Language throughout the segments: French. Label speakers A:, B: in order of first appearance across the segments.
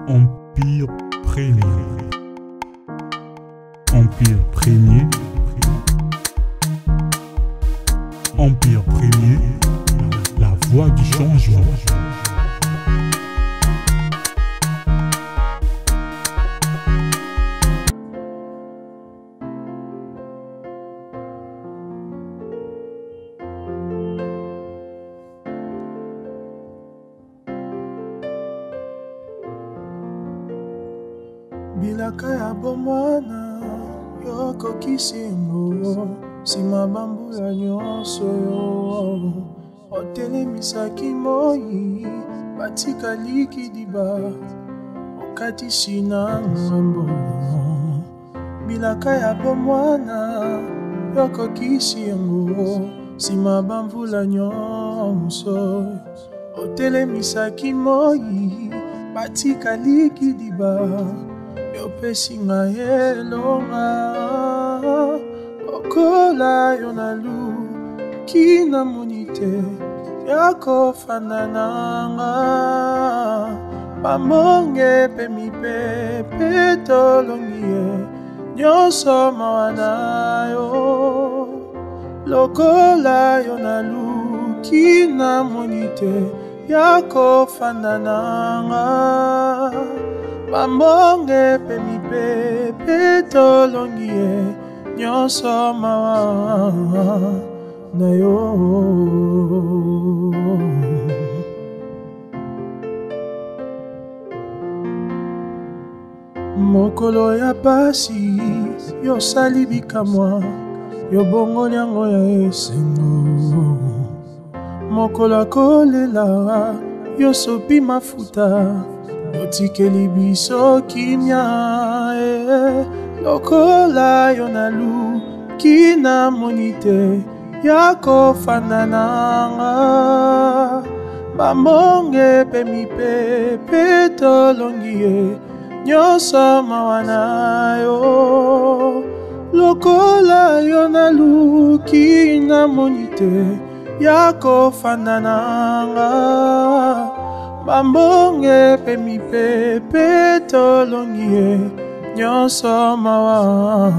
A: Empire premier. Empire premier. Empire premier. La voie du changement.
B: Bilaka ya bomwana yokokisi yango nsima bambula nyonso yo otelemisaki moi batikali kidiba okatisi na ngambo. Bilaka ya bomwana yokokisi yango nsima bambula nyonso otelemisaki moi batikali kidiba yopesi nga elonga okola yo nalu kina monite yakofanda nga bamonge pe mipepe tolongi ye nyonso mawa na yo lokola yo nalu kina monite yakofanda nga bamonge pe mipepe tolongi ye nyonso mawa na yo. Mokolo ya pasi yosali bikamwa yobongoli yango ya esengo. Mokolo akolela yosopi mafuta otikeli biso kimia lokola yo nalu kina monite yakofanda nga bamonge pe mipepe tolongi ye nyonso mawa na yo lokola yo nalu kina monite yakofanda nga bambonge pe mipepe tolongi ye nyonso mawa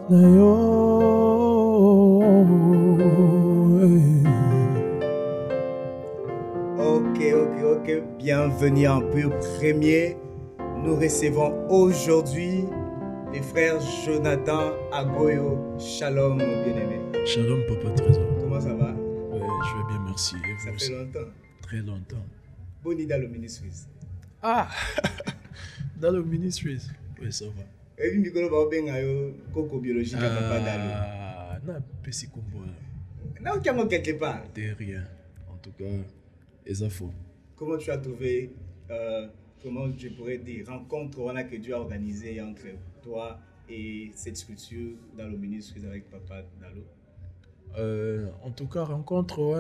B: na yo.
C: Ok. Bienvenue en Empire premier. Nous recevons aujourd'hui les frères Jonathan Agoyo. Shalom, mon bien-aimé.
D: Shalom, Papa Trésor.
C: Comment ça va?
D: Ouais, je vais bien, merci. Et
C: ça
D: vous
C: fait longtemps.
D: Très longtemps.
C: Boni dans le Ministries.
D: Ah dans le Ministries. Oui, ça va.
C: Et puis, Mikolo va bien coco biologique à Papa Dalo.
D: Ah, non, petit combo.
C: Non, quelque part.
D: T'es rien. En tout cas, les infos.
C: Comment tu as trouvé, comment je pourrais dire, rencontre que Dieu a organisée entre toi et cette structure dans le Ministries avec Papa Dalo?
D: En tout cas, rencontre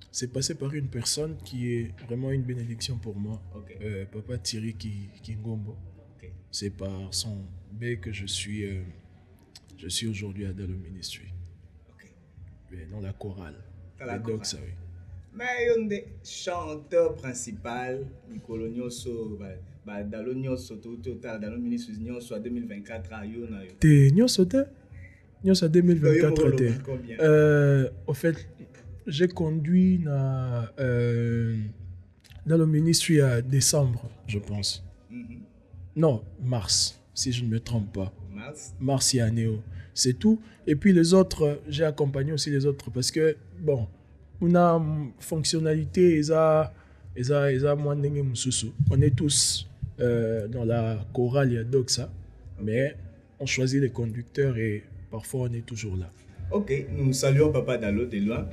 D: c'est passé par une personne qui est vraiment une bénédiction pour moi.
C: Okay.
D: Papa Thierry Kingombo.
C: Okay.
D: C'est par son B que je suis aujourd'hui à Dalo Ministry.
C: Okay.
D: Mais dans la chorale.
C: Dans la chorale.
D: Ça, oui.
C: Mais il y a un chanteur principal, Nicolo Nyoso, Dalo Nyoso, total, Dalo Ministries Nyoso à 2024 à Yona.
D: T'es Nyoso, t'es Nyoso à 2024. Au fait, j'ai conduit dans le ministry à décembre, je pense.
C: Mm-hmm.
D: Non, mars, si je ne me trompe pas.
C: Mars,
D: il y a Néo. C'est tout. Et puis les autres, j'ai accompagné aussi les autres parce que, bon, on a fonctionnalité, on est tous dans la chorale, il y a Doxa, mais on choisit les conducteurs et parfois on est toujours là.
C: Ok, nous saluons Papa Dalo de loin.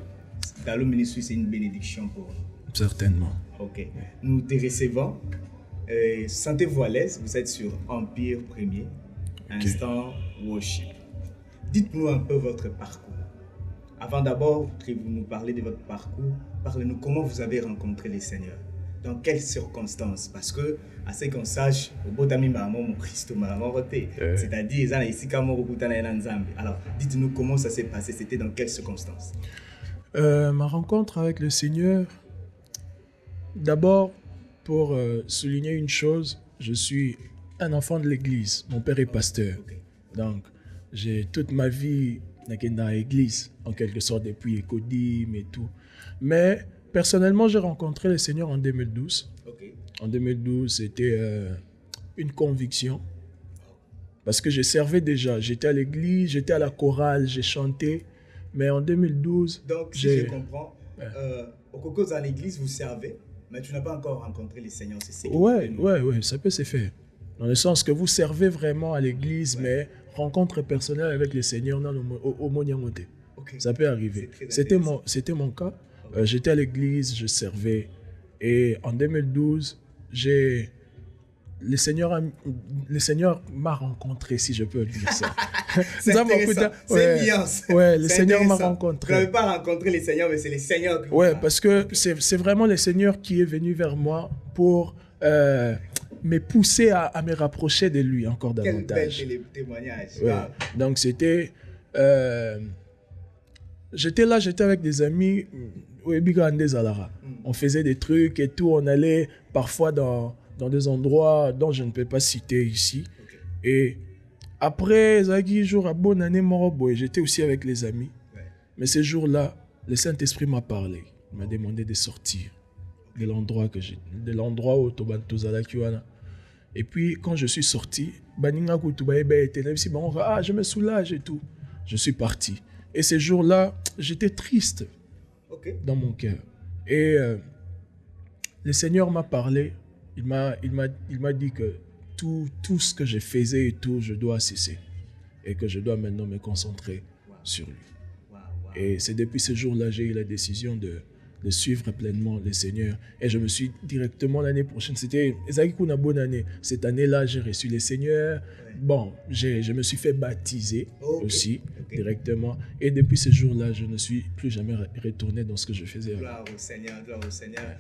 C: Dalo Ministry, c'est une bénédiction pour nous.
D: Certainement.
C: Ok, nous te recevons. Sentez-vous à l'aise, vous êtes sur Empire Premier, Instant Worship. Dites-nous un peu votre parcours. Avant d'abord que vous nous parlez de votre parcours, parlez-nous comment vous avez rencontré les Seigneurs. Dans quelles circonstances? Parce que, à ce qu'on sache, au bout d'un moment, mon Christ m'a morté. C'est-à-dire, alors, dites-nous comment ça s'est passé, c'était dans quelles circonstances?
D: Ma rencontre avec le Seigneur, d'abord, pour souligner une chose, je suis un enfant de l'église. Mon père est pasteur.
C: Ok.
D: Donc, j'ai toute ma vie dans l'église, en quelque sorte, depuis Ekodim et tout. Mais, personnellement, j'ai rencontré le Seigneur en 2012.
C: Ok.
D: En 2012, c'était une conviction. Parce que je servais déjà. J'étais à l'église, j'étais à la chorale, j'ai chanté. Mais en 2012,
C: Donc, si je comprends, au Cocos dans l'église, vous servez, mais tu n'as pas encore rencontré les seigneurs. C'est ça.
D: Ouais, ça peut se faire. Dans le sens que vous servez vraiment à l'église, mais rencontre personnelle avec les seigneurs au Moniamote.
C: Ok.
D: Ça peut arriver. C'était mon cas. J'étais à l'église, je servais. Et en 2012, le Seigneur m'a rencontré, si je peux dire ça.
C: C'est intéressant. C'est bien.
D: Ouais, le
C: C'est
D: Seigneur m'a
C: intéressant.
D: rencontré.
C: Vous n'avez pas rencontré les seigneurs, mais c'est les seigneurs qui vous
D: Ouais,
C: parlent.
D: parce que c'est vraiment le Seigneur qui est venu vers moi pour me pousser à me rapprocher de lui encore
C: Quel bel
D: davantage.
C: témoignage.
D: Ouais.
C: Wow.
D: Donc c'était... j'étais avec des amis, on faisait des trucs et tout, on allait parfois dans des endroits dont je ne peux pas citer ici.
C: Ok.
D: Et après, Zagi, jour à bonne année, j'étais aussi avec les amis.
C: Ouais.
D: Mais ce jour-là, le Saint-Esprit m'a parlé. Il m'a demandé de sortir de l'endroit où Tobantozala Kiwana. Et puis, quand je suis sorti, je me soulage et tout. Je suis parti. Et ce jour-là, j'étais triste
C: Ok.
D: dans mon cœur. Et le Seigneur m'a parlé. Il m'a dit que tout ce que je faisais et tout, je dois cesser. Et que je dois maintenant me concentrer sur lui.
C: Wow, wow.
D: Et c'est depuis ce jour-là, j'ai eu la décision de suivre pleinement le Seigneur. Et je me suis directement l'année prochaine, c'était une bonne année. Cette année-là, j'ai reçu le Seigneur.
C: Ouais.
D: Bon, je me suis fait baptiser aussi
C: Ok.
D: directement. Et depuis ce jour-là, je ne suis plus jamais retourné dans ce que je faisais avant.
C: Gloire au Seigneur, gloire au Seigneur.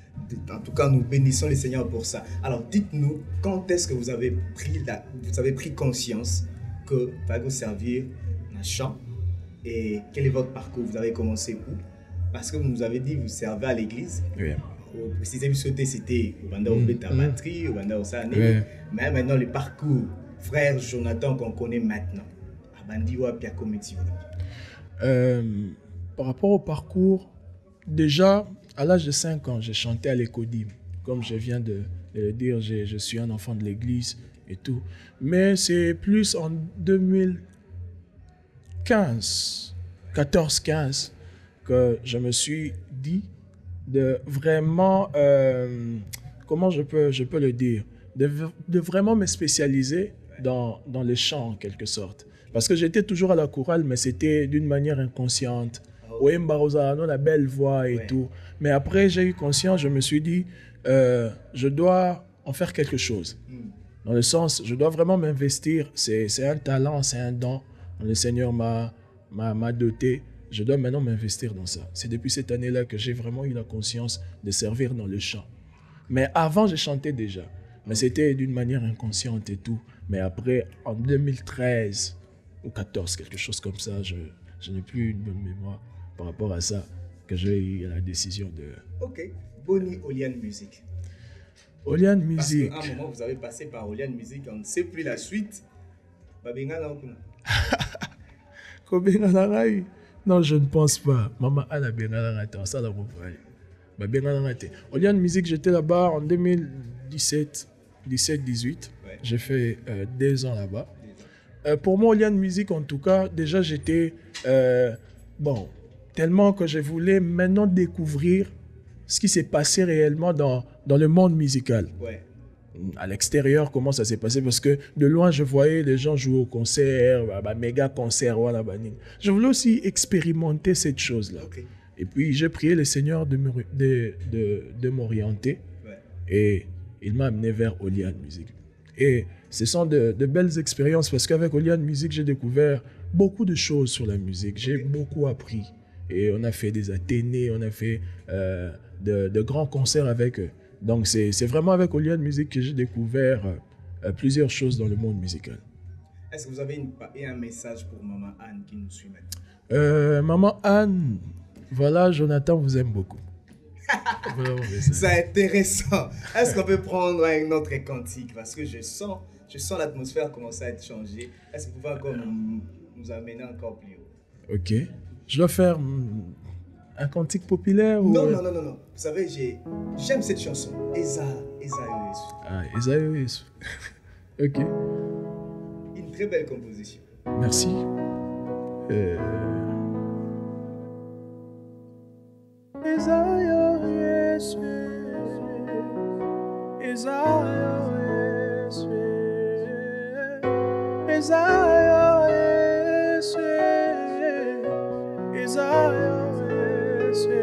C: En tout cas, nous bénissons le Seigneur pour ça. Alors, dites-nous, quand est-ce que vous avez pris conscience que vous allez vous servir un chant et quel est votre parcours? Vous avez commencé où? Parce que vous nous avez dit que vous servez à l'église.
D: Oui.
C: Au précisément, c'était au Banda au Beta Matri, au Banda au Sané.
D: Oui.
C: Mais maintenant, le parcours, frère Jonathan, qu'on connaît maintenant, à Bandiwa Piakometi.
D: Par rapport au parcours, déjà, à l'âge de 5 ans, j'ai chanté à l'Ecodim. Comme je viens de le dire, je suis un enfant de l'église et tout. Mais c'est plus en 2015, 14-15, que je me suis dit de vraiment, comment je peux le dire, de vraiment me spécialiser dans les chants en quelque sorte. Parce que j'étais toujours à la chorale, mais c'était d'une manière inconsciente. La belle voix et tout. Mais après, j'ai eu conscience, je me suis dit, je dois en faire quelque chose. Dans le sens, je dois vraiment m'investir. C'est un talent, c'est un don. Le Seigneur m'a doté. Je dois maintenant m'investir dans ça. C'est depuis cette année-là que j'ai vraiment eu la conscience de servir dans le chant. Mais avant, je chantais déjà. Mais c'était d'une manière inconsciente et tout. Mais après, en 2013 ou 2014, quelque chose comme ça, je n'ai plus une bonne mémoire par rapport à ça, que j'ai eu la décision de...
C: Ok. Boni Oliane Music.
D: Oliane Music.
C: Parce qu'à un moment, vous avez passé par Oliane Music, on ne sait plus la suite.
D: Non, je ne pense pas. Maman a la Bengalangate, ça la revoit. Oliane Music, j'étais là-bas en 2017, 17-18.
C: Ouais.
D: J'ai fait 2 ans là-bas. Pour moi, Oliane Music, en tout cas, déjà j'étais... tellement que je voulais maintenant découvrir ce qui s'est passé réellement dans le monde musical.
C: Ouais.
D: À l'extérieur, comment ça s'est passé, parce que de loin, je voyais les gens jouer au concert, méga concert. Je voulais aussi expérimenter cette chose-là.
C: Ok.
D: Et puis, j'ai prié le Seigneur de m'orienter.
C: Ouais.
D: Et il m'a amené vers Oliane Music. Et ce sont de belles expériences, parce qu'avec Oliane Music, j'ai découvert beaucoup de choses sur la musique. J'ai beaucoup appris. Et on a fait des athénées, on a fait de grands concerts avec eux. Donc, c'est vraiment avec Oliane Music que j'ai découvert plusieurs choses dans le monde musical.
C: Est-ce que vous avez un message pour Maman Anne qui nous suit maintenant?
D: Maman Anne, voilà, Jonathan vous aime beaucoup. Vraiment, mais ça-
C: C'est intéressant. Est-ce qu'on peut prendre un autre cantique? Parce que je sens l'atmosphère commencer à être changée. Est-ce que vous pouvez encore nous amener encore plus haut?
D: Ok. Je dois faire un cantique populaire ou...
C: Non. Vous savez, j'aime cette chanson. Eza Yesu.
D: Ah, Esaïe Yesu. Ok.
C: Une très belle composition.
D: Merci.
B: Isaiah Yesu, Isaiah Yesu, Isaiah Yesu, Isaiah Yesu.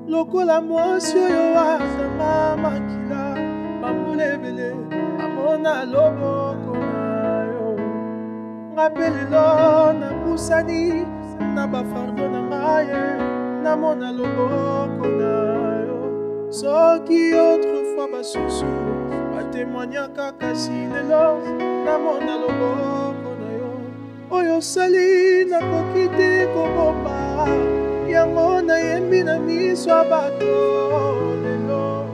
B: Lokola mwasi oyo azanga makila bambula ebele amona loboko na yo nga mpe lelo nabusani na bafardo na ngai namona loboko na yo soki autrefois basusu batémoignaka kasi lelo namona loboko na yo oyo osali nakoki te kobomba yango nayembi na miso ya bato lelo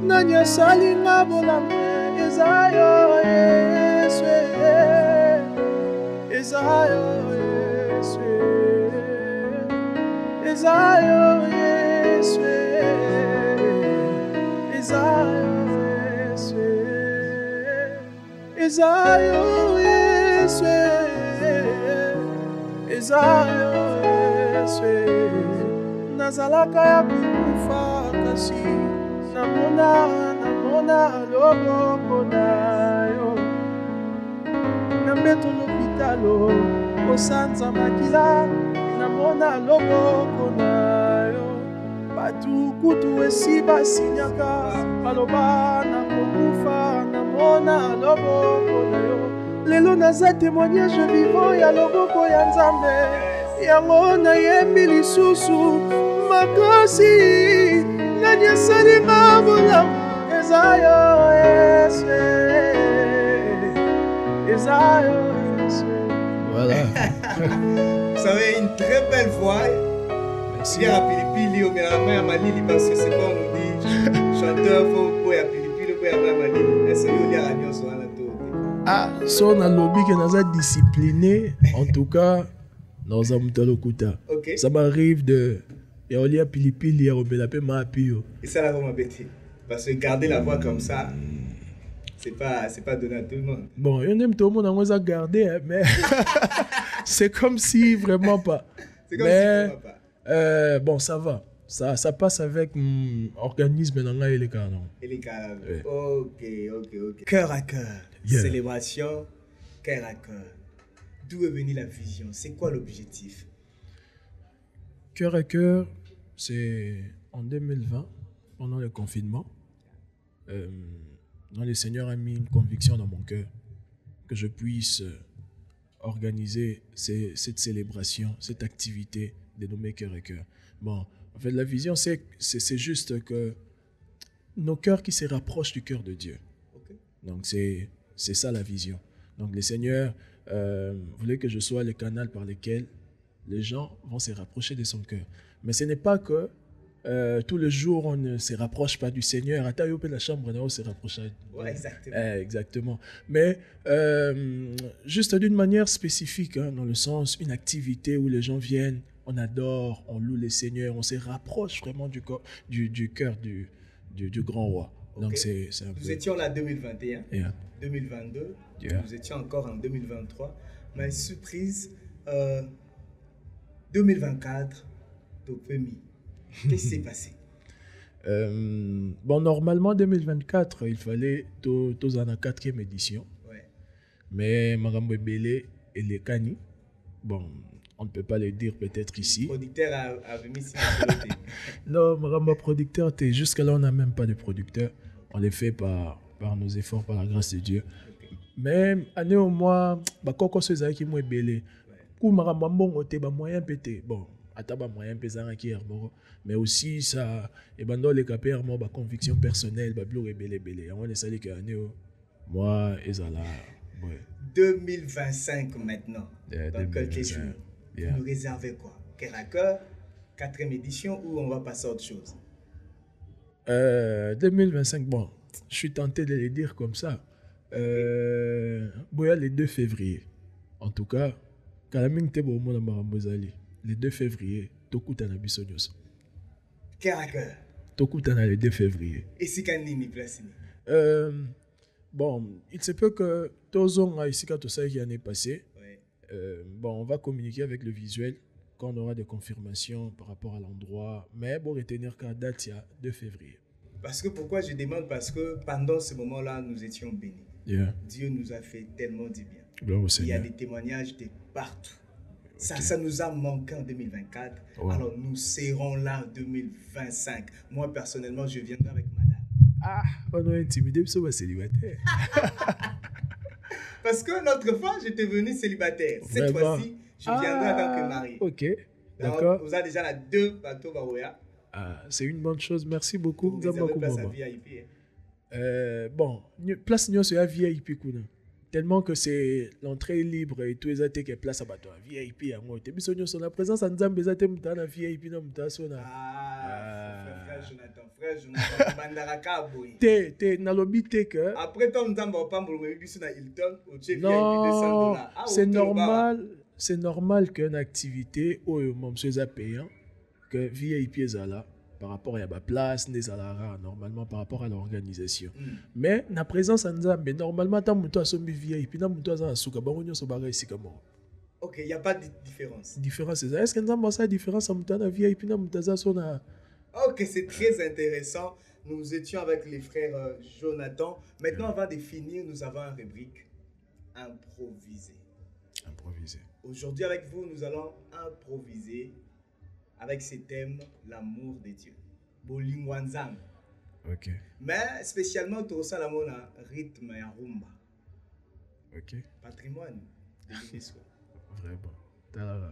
B: nani asali nga bolamu eza yo Yesu eza yo Yesu eza yo Yesu eza yo Yesu eza yo Yesu eza yo Yesu nazalaka ya kukufa kasi namona loboko na yo na mbeto lopitalo kosanza makila namona loboko na yo batu kutu esi basinyaka baloba na kokufa namona loboko na yo lelo naza témoignage vivant ya loboko ya Nzambe yango nayembi lisusu makasi nani asalinga bolamu eza yo Yesu eza yo Yesu.
D: Voilà.
C: Vous savez, une très belle voix.
D: Merci.
C: Il y a Pilipili au Miramay à Malili parce que c'est pas on nous dit chanteur faut boya Pilipili boya Malili. Est-ce que vous dire à Nyonso à la tour?
D: Ah, so na lobby que naza discipliné, en tout cas, dans un mutalokuta.
C: Ok.
D: Ça m'arrive de ya olia pilipili ya robela pe ma apio.
C: Et ça là vous m'embêtez. Parce que garder la voix comme ça, c'est pas donné à tout le monde.
D: Bon, il y en a tout le monde a gardé, hein, mais c'est comme si vraiment pas.
C: C'est comme
D: mais,
C: si vraiment pas.
D: Bon, ça va. Ça passe avec organisme dans et les canons.
C: Et les cadavres.
D: Ouais.
C: Ok. Cœur à cœur.
D: Yeah.
C: Célébration, cœur à cœur. D'où est venue la vision? C'est quoi l'objectif?
D: Cœur à cœur, c'est en 2020, pendant le confinement. Dont le Seigneur a mis une conviction dans mon cœur que je puisse organiser cette célébration, cette activité dénommée Cœur à cœur. Bon, en fait, la vision, c'est juste que nos cœurs qui se rapprochent du cœur de Dieu.
C: Ok.
D: Donc, c'est ça la vision. Donc, le Seigneur voulait que je sois le canal par lequel les gens vont se rapprocher de son cœur. Mais ce n'est pas que tous les jours, on ne se rapproche pas du Seigneur. À taille la chambre, on se rapproche.
C: Ouais, exactement.
D: Exactement. Mais juste d'une manière spécifique, hein, dans le sens, une activité où les gens viennent, on adore, on loue le Seigneur, on se rapproche vraiment du cœur du grand roi.
C: Ok.
D: Donc, c'est un peu...
C: Nous étions là en 2021,
D: Yeah.
C: 2022,
D: Yeah.
C: nous étions encore en 2023. Mais surprise, 2024, au premier. Qu'est-ce qui s'est passé?
D: Bon, normalement, 2024, il fallait tous en la 4e édition.
C: Ouais.
D: Mais Marambo Ebele et les Kani, bon, on ne peut pas le dire peut-être ici.
C: Le producteur a mis sur
D: Non, Marambo producteur, jusqu'à là, on n'a même pas de producteur. On les fait par nos efforts, par la grâce de Dieu.
C: Okay.
D: Mais, année au mois, Koko Sezaki qui m'a Ebele. Kou Marambo Mbongo, te ba moyen pété. Bon, ataba moyen pesant qui est mais aussi ça et ben dans les capés conviction personnelle ba blo rebelle on est salé que moi ezala Ouais.
C: 2025 maintenant,
D: Yeah,
C: dans quelques
D: 2025.
C: jours.
D: Yeah.
C: Vous nous réservez quoi? Cœur à cœur, 4e édition ou on va passer à autre chose?
D: 2025, bon, je suis tenté de le dire comme ça. Boya le 2 février. En tout cas, Kalaming Tebo Mona Marambozali. Le 2 février, Tokutana Bissonyoso.
C: Cœur à cœur.
D: Tokutana le 2 février.
C: Et si Kanini place?
D: Bon, il se peut que Tozon a ici quand tout ça qui en est passé.
C: Ouais.
D: Bon, on va communiquer avec le visuel quand on aura des confirmations par rapport à l'endroit. Mais pour retenir qu'à date, il y a 2 février.
C: Parce que pourquoi je demande? Parce que pendant ce moment-là, nous étions bénis.
D: Yeah.
C: Dieu nous a fait tellement du bien.
D: Gloire au
C: Il y a
D: Seigneur.
C: des témoignages de partout. Ça nous a manqué en 2024.
D: Ouais.
C: Alors nous serons là en 2025. Moi, personnellement, je viendrai avec madame.
D: Ah, on est intimidé, parce qu'on va célibataire.
C: Parce que l'autre fois, j'étais venu célibataire. Cette
D: Vraiment?
C: fois-ci, je viendrai en tant que mari.
D: Ok,
C: Alors,
D: d'accord.
C: vous avez déjà là 2 bateaux Baroya.
D: Ah, c'est une bonne chose, merci beaucoup.
C: Vous
D: Nous avons
C: réservez place à
D: beaucoup.
C: VIP.
D: Bon, place nous sur la VIP kuna. Tellement que c'est l'entrée libre et tous les athées qui place à bateau VIP à moi. Tu es sur la présence en Zambie, tu es dans VIP dans mutasona.
C: Frère Jonathan, Mandaraka boy.
D: T'es dans lobby que
C: Après ton temps, on va pas me remettre sur Hilton au chef VIP
D: non,
C: $200. Ah,
D: c'est
C: ou
D: normal, c'est normal qu'une activité où mon monsieur est payant que VIP est là par rapport à la place des alara normalement par rapport à l'organisation. Mais la présence en Zambie normalement tant muto asombi VIP tant muto azan suka bangonyo so baga ici comme
C: ok, il n'y a pas de différence.
D: différence c'est ça. Est-ce que nous avons ça différence entre muto VIP na muto azan so na
C: Ok, c'est très intéressant. Nous étions avec les frères Jonathan. Maintenant, avant de finir, nous avons une rubrique improvisée.
D: improviser.
C: Aujourd'hui, avec vous, nous allons improviser avec ce thème, l'amour de Dieu. Bolingwanzam.
D: OK.
C: Mais spécialement, tout ça, la mona rythme et rumba.
D: OK.
C: Patrimoine de l'UNESCO.
D: Vraiment. Talala.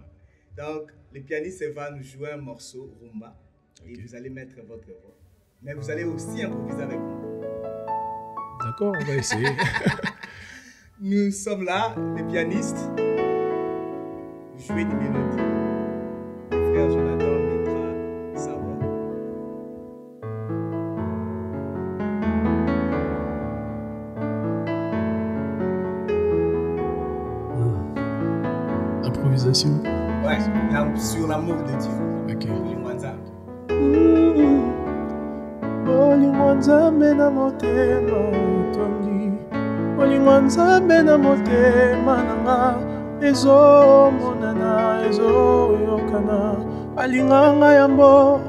C: Donc, le pianiste va nous jouer un morceau rumba. Et
D: Ok.
C: vous allez mettre votre voix. Mais vous allez aussi improviser avec nous.
D: D'accord, on va essayer.
C: Nous sommes là, les pianistes. Jouer une mélodie. Le frère Jonathan mettra sa voix.
D: Improvisation.
C: Ouais, sur l'amour de Dieu.
D: OK.
C: Bolingwanzam.
B: Bolingo nzambe na motema otongi bolingo nzambe na motema nanga ezomonana ezoyokana alinga ngai yambo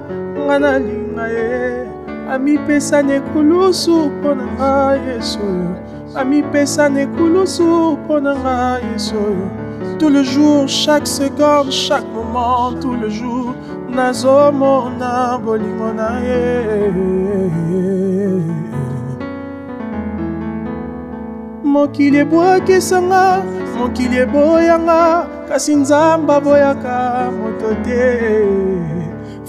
B: nga nalinga ye amipesa nekulusu mpo na ngai yesu oyo amipesa nekulusu mpo na ngai yesu oyo tout le jour, chaque seconde, chaque moment, tout le jour nazomona bolingo na ye mokili ebwakisanga mokili eboyanga kasi nzambe aboyaka moto te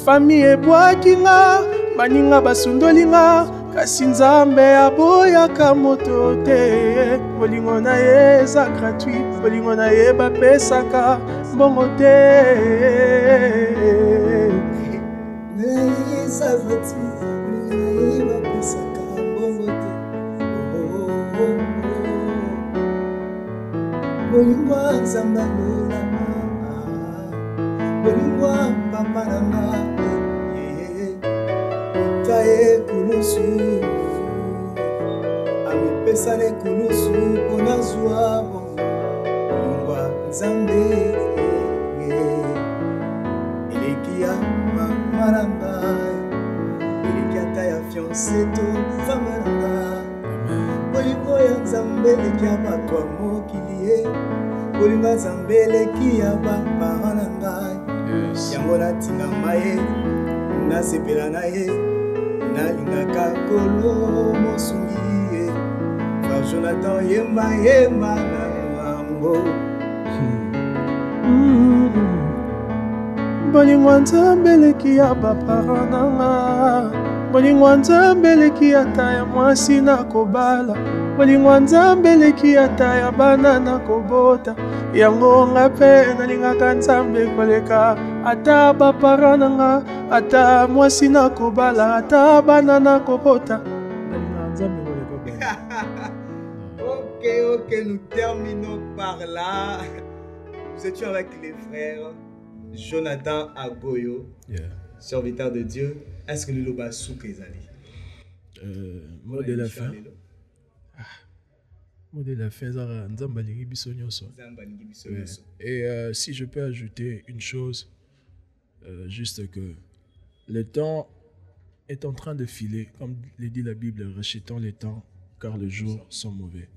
B: fami ebwakinga baninga basundolinga kasi nzambe aboyaka moto te bolingo na ye eza gratuit bolingo na ye bapesaka mbongo te
E: bolingwa nzambe alolama bolingwa papa nanga ta ekulusu amipesa nekulusu mpona zwa bongo bolingwa nzambe eleki ya mama na ngai eleki ata ya fiance to fame na ngai bolingo ya nzambe eleki ya bato ya mokili ye bolingo ya nzambe eleki ya bapara na ngai yango natingama ye nasepela na ye nalingaka kolo mosungi ye frère Jonathan yemba yemba na ngambo
B: bolingo nzambe eleki ya bapara nanga bolingo ya nzambe eleki ata ya mwasi na kobala, bolingo ya nzambe eleki ata ya bana na kobota. Yango nga mpe nalingaka nzambe koleka ata bapara na nga, ata mwasi na kobala, ata bana na kobota. Nalingaka nzambe koleka.
C: Ok, nous terminons par là. Nous étions avec les frères Jonathan Agoyo, serviteur de Dieu. Est-ce que le loba souk ezali?
D: Mot de la fin. Mot de la fin, nzamba lingi biso nyonso. Et si je peux ajouter une chose, juste que le temps est en train de filer, comme le dit la Bible, rachetons les temps, car les jours sont mauvais.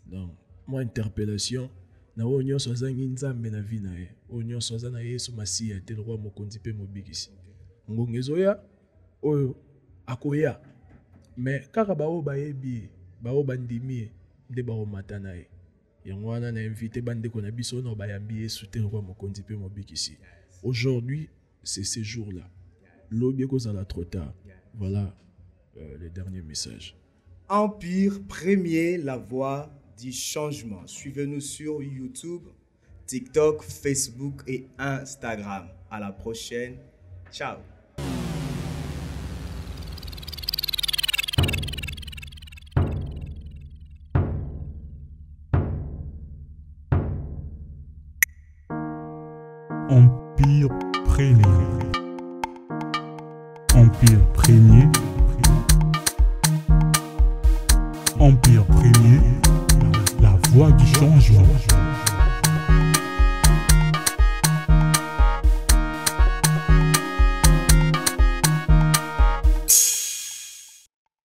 D: Donc, moi, interpellation, na onyo sozangi nzambe na vie na ye, onyo sozana Yesu Masiya te roi mokonzi pe mobikisi. Ngongezoya oyo akoya, mais kaka bao bayebi, bao bandimi nde bao matana ye. Yango wana na invité bandeko na biso na bayambi Yesu te roi mokonzi pe mobikisi. Aujourd'hui, c'est ces jours-là. L'obie kozala trop tard. Voilà le dernier message.
C: Empire Premier, la voix du changement. Suivez-nous sur YouTube, TikTok, Facebook et Instagram. À la prochaine. Ciao.
A: Empire Premier. Empire Premier. Empire Premier. La voix du changement.